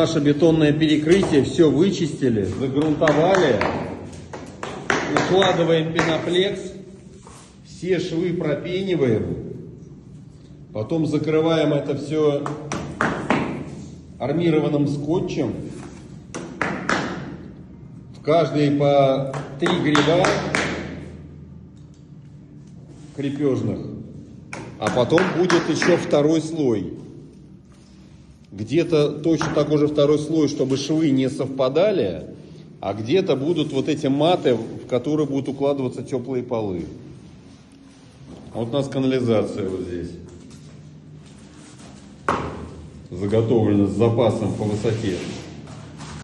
Наше бетонное перекрытие все вычистили, загрунтовали, укладываем пеноплекс, все швы пропениваем, потом закрываем это все армированным скотчем, в каждой по 3 гриба крепежных, а потом будет еще второй слой. Где-то точно такой же второй слой, чтобы швы не совпадали, а где-то будут вот эти маты, в которые будут укладываться теплые полы. Вот у нас канализация вот здесь. Заготовлена с запасом по высоте.